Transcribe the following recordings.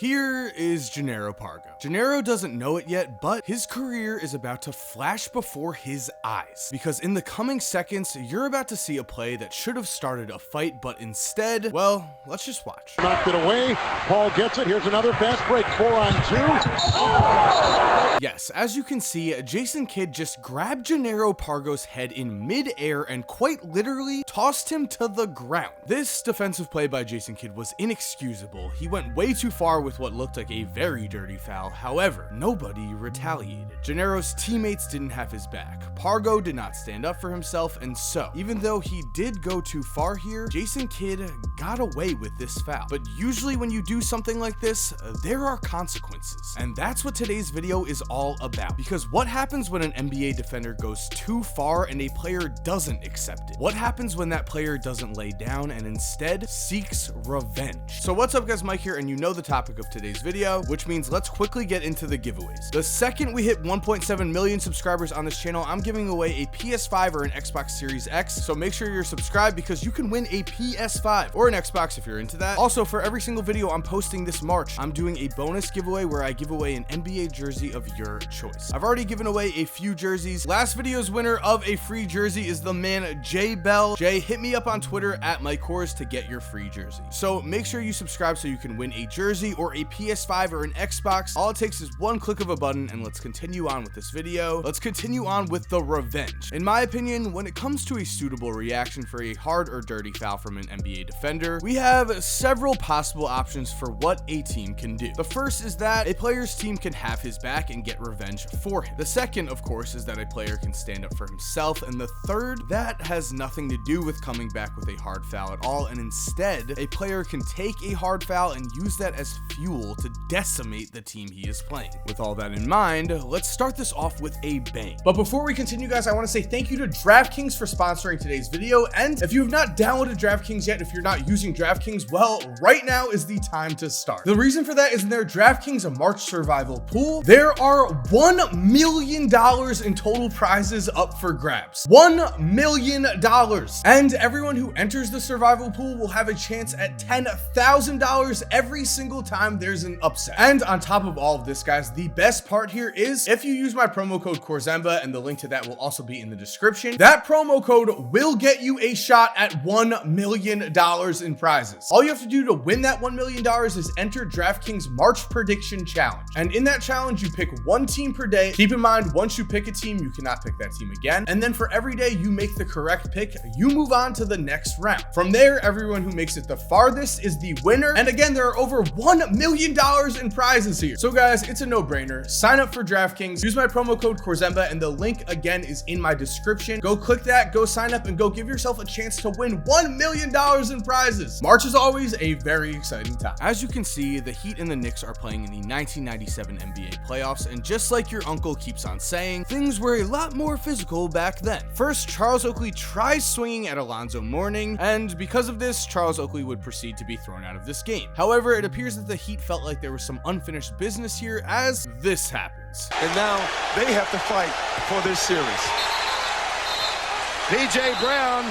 Here is Gennaro Pargo. Gennaro doesn't know it yet, but his career is about to flash before his eyes. Because in the coming seconds, you're about to see a play that should have started a fight, but instead, well, let's just watch. Knocked it away. Paul gets it. Here's another fast break. 4-on-2. Yes, as you can see, Jason Kidd just grabbed Gennaro Pargo's head in mid-air and quite literally tossed him to the ground. This defensive play by Jason Kidd was inexcusable. He went way too far with what looked like a very dirty foul. However, nobody retaliated. Gennaro's teammates didn't have his back. Pargo did not stand up for himself, and so, even though he did go too far here, Jason Kidd got away with this foul. But usually when you do something like this, there are consequences. And that's what today's video is all about. Because what happens when an NBA defender goes too far and a player doesn't accept it? What happens when that player doesn't lay down and instead seeks revenge? So what's up guys, Mike here, and you know the topic of today's video, which means let's quickly get into the giveaways. The second we hit 1.7 million subscribers on this channel, I'm giving away a PS5 or an Xbox Series X, so make sure you're subscribed because you can win a PS5 or an Xbox if you're into that. Also, for every single video I'm posting this March, I'm doing a bonus giveaway where I give away an NBA jersey of your choice. I've already given away a few jerseys. Last video's winner of a free jersey is the man Jay Bell. Jay, hit me up on Twitter at MikeKorz to get your free jersey. So make sure you subscribe so you can win a jersey or a PS5 or an Xbox. All it takes is one click of a button, and let's continue on with this video. Let's continue on with the revenge. In my opinion, when it comes to a suitable reaction for a hard or dirty foul from an NBA defender, we have several possible options for what a team can do. The first is that a player's team can have his back and get revenge for him. The second, of course, is that a player can stand up for himself. And the third, that has nothing to do with coming back with a hard foul at all. And instead, a player can take a hard foul and use that as fuel to decimate the team he is playing. With all that in mind, let's start this off with a bang. But before we continue, guys, I want to say thank you to DraftKings for sponsoring today's video. And if you have not downloaded DraftKings yet, if you're not using DraftKings, well, right now is the time to start. The reason for that is in their DraftKings March survival pool, there are $1 million in total prizes up for grabs. $1 million. And everyone who enters the survival pool will have a chance at $10,000 every single time there's an upset. And on top of all of this, guys, the best part here is if you use my promo code Korzemba, and the link to that will also be in the description, that promo code will get you a shot at $1 million in prizes. All you have to do to win that $1 million is enter DraftKings March Prediction Challenge. And in that challenge, you pick one team per day. Keep in mind, once you pick a team, you cannot pick that team again. And then for every day you make the correct pick, you move on to the next round. From there, everyone who makes it the farthest is the winner. And again, there are over $1 million in prizes here. So guys, it's a no-brainer. Sign up for DraftKings, use my promo code Korzemba, and the link again is in my description. Go click that, go sign up, and go give yourself a chance to win $1 million in prizes. March is always a very exciting time. As you can see, the Heat and the Knicks are playing in the 1997 NBA playoffs, and just like your uncle keeps on saying, things were a lot more physical back then. First, Charles Oakley tries swinging at Alonzo Mourning, and because of this, Charles Oakley would proceed to be thrown out of this game. However, it appears that the Heat felt like there was some unfinished business here as this happens. And now they have to fight for this series. P.J. Brown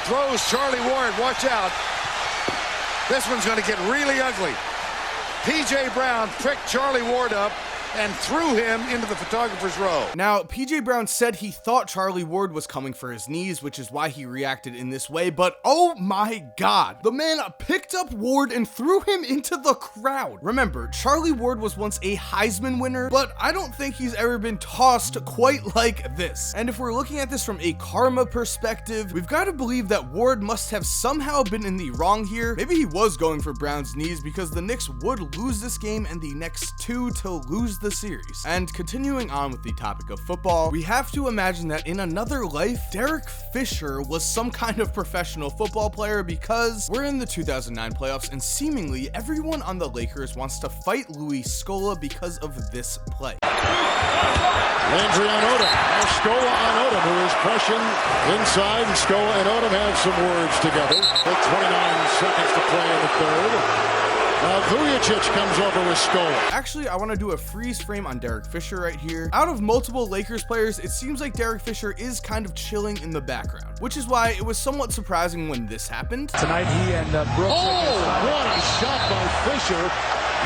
throws Charlie Ward. Watch out. This one's going to get really ugly. P.J. Brown pricked Charlie Ward up and threw him into the photographer's row. Now, PJ Brown said he thought Charlie Ward was coming for his knees, which is why he reacted in this way, but oh my god, the man picked up Ward and threw him into the crowd. Remember, Charlie Ward was once a Heisman winner, but I don't think he's ever been tossed quite like this. And if we're looking at this from a karma perspective, we've got to believe that Ward must have somehow been in the wrong here. Maybe he was going for Brown's knees because the Knicks would lose this game and the next two to lose the series. And continuing on with the topic of football, we have to imagine that in another life, Derek Fisher was some kind of professional football player because we're in the 2009 playoffs and seemingly everyone on the Lakers wants to fight Luis Scola because of this play. Landry on Odom. Now Scola on Odom, who is pressing inside, and Scola and Odom have some words together. With 29 seconds to play in the third. Now Vujicic comes over with Scola. Actually, I want to do a freeze frame on Derek Fisher right here. Out of multiple Lakers players, it seems like Derek Fisher is kind of chilling in the background, which is why it was somewhat surprising when this happened. Tonight he and Brooks. Oh, what a shot by Fisher.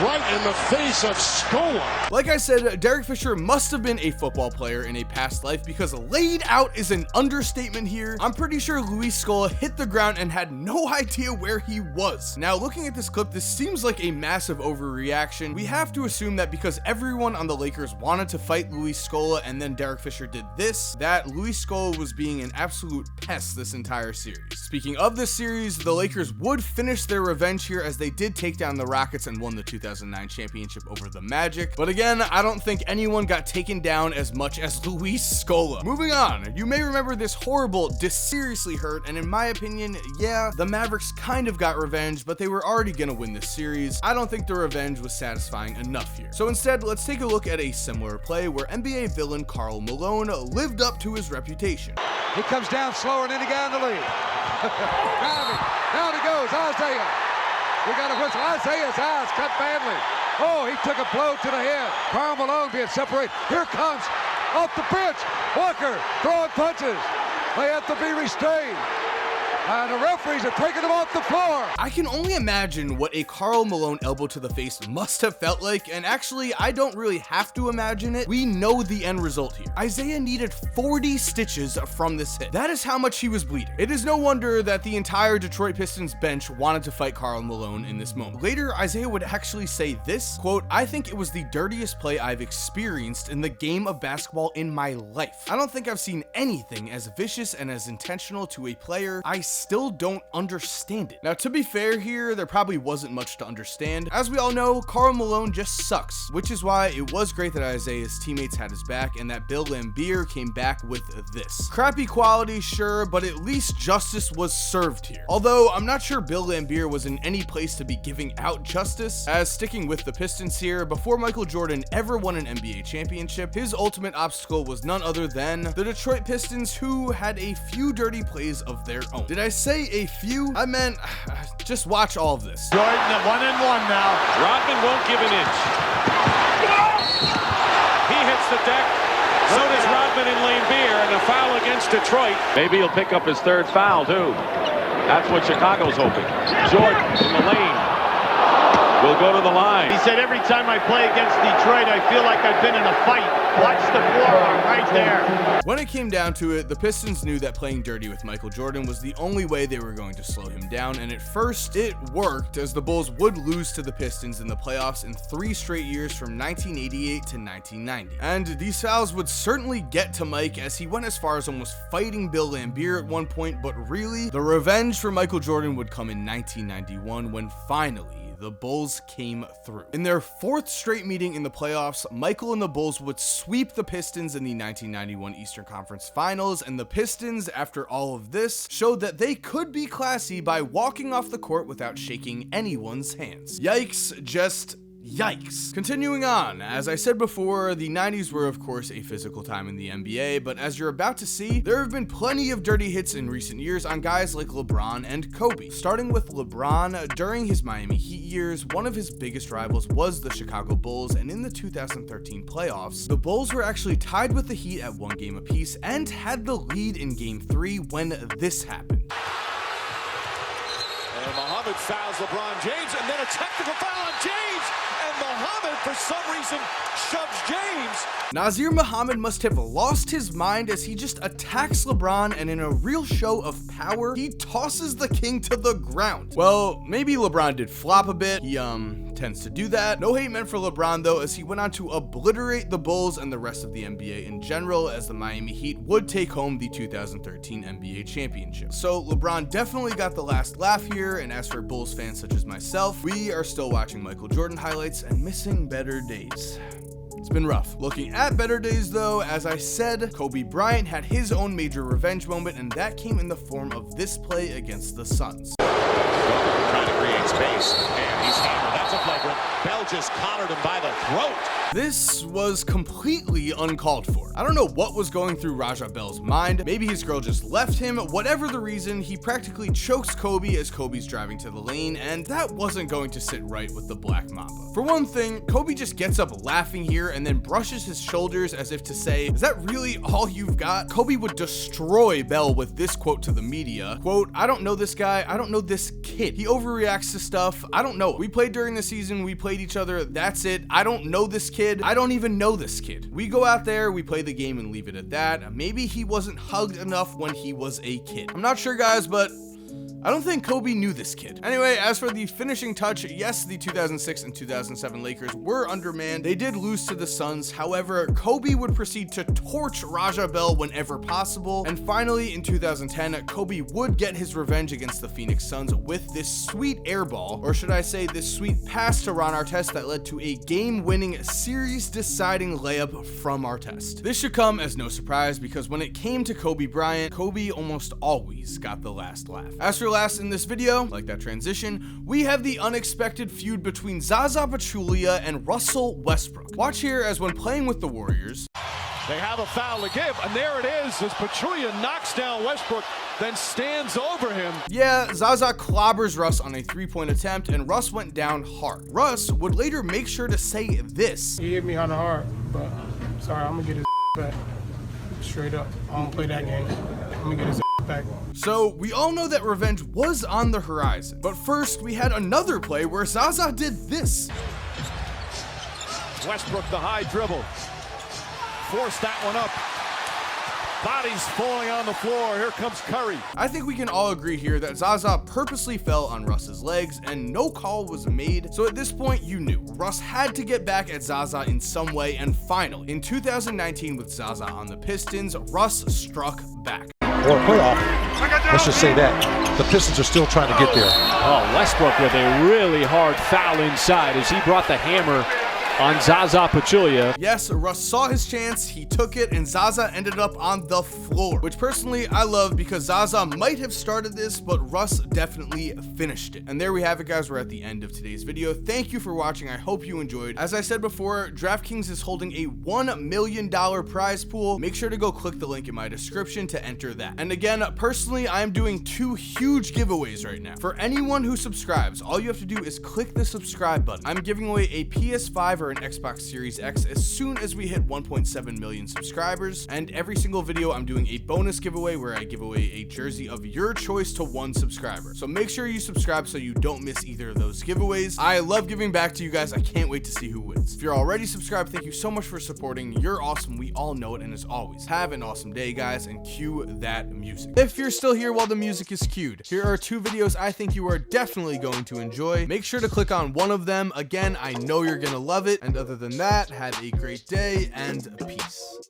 right in the face of Scola. Like I said, Derek Fisher must have been a football player in a past life because laid out is an understatement here. I'm pretty sure Luis Scola hit the ground and had no idea where he was. Now, looking at this clip, this seems like a massive overreaction. We have to assume that because everyone on the Lakers wanted to fight Luis Scola and then Derek Fisher did this, that Luis Scola was being an absolute pest this entire series. Speaking of this series, the Lakers would finish their revenge here as they did take down the Rockets and won the 2009 championship over the Magic. But again, I don't think anyone got taken down as much as Luis Scola. Moving on, you may remember this horrible, seriously hurt, and in my opinion, yeah, the Mavericks kind of got revenge, but they were already gonna win this series. I don't think the revenge was satisfying enough here. So instead, let's take a look at a similar play where NBA villain Karl Malone lived up to his reputation. He comes down slower than any guy in the league. Down he goes, Isaiah. We got a whistle. Isaiah's eyes cut badly. Oh, he took a blow to the head. Karl Malone being separated. Here comes, off the bench, Walker throwing punches. They have to be restrained. And the referees are taking him off the floor. I can only imagine what a Karl Malone elbow to the face must have felt like, and actually, I don't really have to imagine it. We know the end result here. Isaiah needed 40 stitches from this hit. That is how much he was bleeding. It is no wonder that the entire Detroit Pistons bench wanted to fight Karl Malone in this moment. Later, Isaiah would actually say this, quote, "I think it was the dirtiest play I've experienced in the game of basketball in my life. I don't think I've seen anything as vicious and as intentional to a player. I still don't understand it." Now, to be fair here, there probably wasn't much to understand. As we all know, Karl Malone just sucks, which is why it was great that Isaiah's teammates had his back and that Bill Laimbeer came back with this. Crappy quality, sure, but at least justice was served here. Although, I'm not sure Bill Laimbeer was in any place to be giving out justice, as sticking with the Pistons here, before Michael Jordan ever won an NBA championship, his ultimate obstacle was none other than the Detroit Pistons, who had a few dirty plays of their own. Did I say a few? I meant, just watch all of this. Jordan at 1-1 now. Rodman won't give an inch. He hits the deck. So does Rodman and Laimbeer, and a foul against Detroit. Maybe he'll pick up his third foul, too. That's what Chicago's hoping. Jordan in the lane. Will go to the line. He said, every time I play against Detroit, I feel like I've been in a fight. Watch the floor right there. When it came down to it, the Pistons knew that playing dirty with Michael Jordan was the only way they were going to slow him down, and at first, it worked, as the Bulls would lose to the Pistons in the playoffs in 3 straight years from 1988 to 1990. And these fouls would certainly get to Mike, as he went as far as almost fighting Bill Laimbeer at one point, but really, the revenge for Michael Jordan would come in 1991 when finally, the Bulls came through. In their 4th straight meeting in the playoffs, Michael and the Bulls would sweep the Pistons in the 1991 Eastern Conference Finals, and the Pistons, after all of this, showed that they could be classy by walking off the court without shaking anyone's hands. Yikes, just yikes. Continuing on, as I said before, the 90s were of course a physical time in the NBA, but as you're about to see, there have been plenty of dirty hits in recent years on guys like LeBron and Kobe. Starting with LeBron, during his Miami Heat years, one of his biggest rivals was the Chicago Bulls, and in the 2013 playoffs, the Bulls were actually tied with the Heat at 1 game apiece and had the lead in Game 3 when this happened. And Muhammad fouls LeBron James, and then a technical foul on James, and Muhammad, for some reason, shoves James. Nazir Muhammad must have lost his mind as he just attacks LeBron, and in a real show of power, he tosses the king to the ground. Well, maybe LeBron did flop a bit. He, tends to do that. No hate meant for LeBron though, as he went on to obliterate the Bulls and the rest of the NBA in general, as the Miami Heat would take home the 2013 NBA championship. So LeBron definitely got the last laugh here, and as for Bulls fans such as myself, we are still watching Michael Jordan highlights and missing better days. It's been rough. Looking at better days though, as I said, Kobe Bryant had his own major revenge moment, and that came in the form of this play against the Suns. Trying to create space, and he's hammered. That's a flagrant. Bell just collared him by the throat. This was completely uncalled for. I don't know what was going through Raja Bell's mind. Maybe his girl just left him. Whatever the reason, he practically chokes Kobe as Kobe's driving to the lane, and that wasn't going to sit right with the Black Mamba. For one thing, Kobe just gets up laughing here and then brushes his shoulders as if to say, "Is that really all you've got?" Kobe would destroy Bell with this quote to the media, quote, "I don't know this guy, I don't know this kid. He overreacts to stuff, I don't know. We played during the season, we played each each other. That's it. I don't know this kid. I don't even know this kid. We go out there, we play the game and leave it at that. Maybe he wasn't hugged enough when he was a kid. I'm not sure, guys, but I don't think Kobe knew this kid. Anyway, as for the finishing touch, yes, the 2006 and 2007 Lakers were undermanned. They did lose to the Suns. However, Kobe would proceed to torch Raja Bell whenever possible. And finally, in 2010, Kobe would get his revenge against the Phoenix Suns with this sweet air ball, or should I say this sweet pass to Ron Artest that led to a game-winning, series-deciding layup from Artest. This should come as no surprise because when it came to Kobe Bryant, Kobe almost always got the last laugh. As for last in this video, like that transition, we have the unexpected feud between Zaza Pachulia and Russell Westbrook. Watch here as when playing with the Warriors, They have a foul to give, and there it is as Pachulia knocks down Westbrook, then stands over him. yeah, Zaza clobbers Russ on a three-point attempt, and Russ went down hard. Russ would later make sure to say this. He hit me on the hard, but sorry, I'm gonna get his back. Straight up. I don't play that game. I'm gonna get his back. So we all know that revenge was on the horizon. But first, we had another play where Zaza did this. Westbrook the high dribble. Forced that one up. Bodies falling on the floor. Here comes Curry. I think we can all agree here that Zaza purposely fell on Russ's legs and no call was made. So at this point, you knew Russ had to get back at Zaza in some way. And finally, in 2019 with Zaza on the Pistons, Russ struck back. Or a playoff. Let's just say that. The Pistons are still trying to get there. Oh, Westbrook with a really hard foul inside as he brought the hammer on Zaza Pachulia. Yes, Russ saw his chance, he took it, and Zaza ended up on the floor, which personally I love because Zaza might have started this, but Russ definitely finished it. And there we have it, guys. We're at the end of today's video. Thank you for watching. I hope you enjoyed. As I said before, DraftKings is holding a $1 million prize pool. Make sure to go click the link in my description to enter that. And again, personally, I'm doing 2 huge giveaways right now. For anyone who subscribes, all you have to do is click the subscribe button. I'm giving away a PS5 or an Xbox Series X as soon as we hit 1.7 million subscribers, and every single video I'm doing a bonus giveaway where I give away a jersey of your choice to 1 subscriber. So make sure you subscribe so you don't miss either of those giveaways. I love giving back to you guys. I can't wait to see who wins. If you're already subscribed, thank you so much for supporting. You're awesome. We all know it. And as always, have an awesome day, guys, and cue that music. If you're still here while the music is cued, here are 2 videos I think you are definitely going to enjoy. Make sure to click on one of them. Again, I know you're gonna love it. And other than that, have a great day and peace.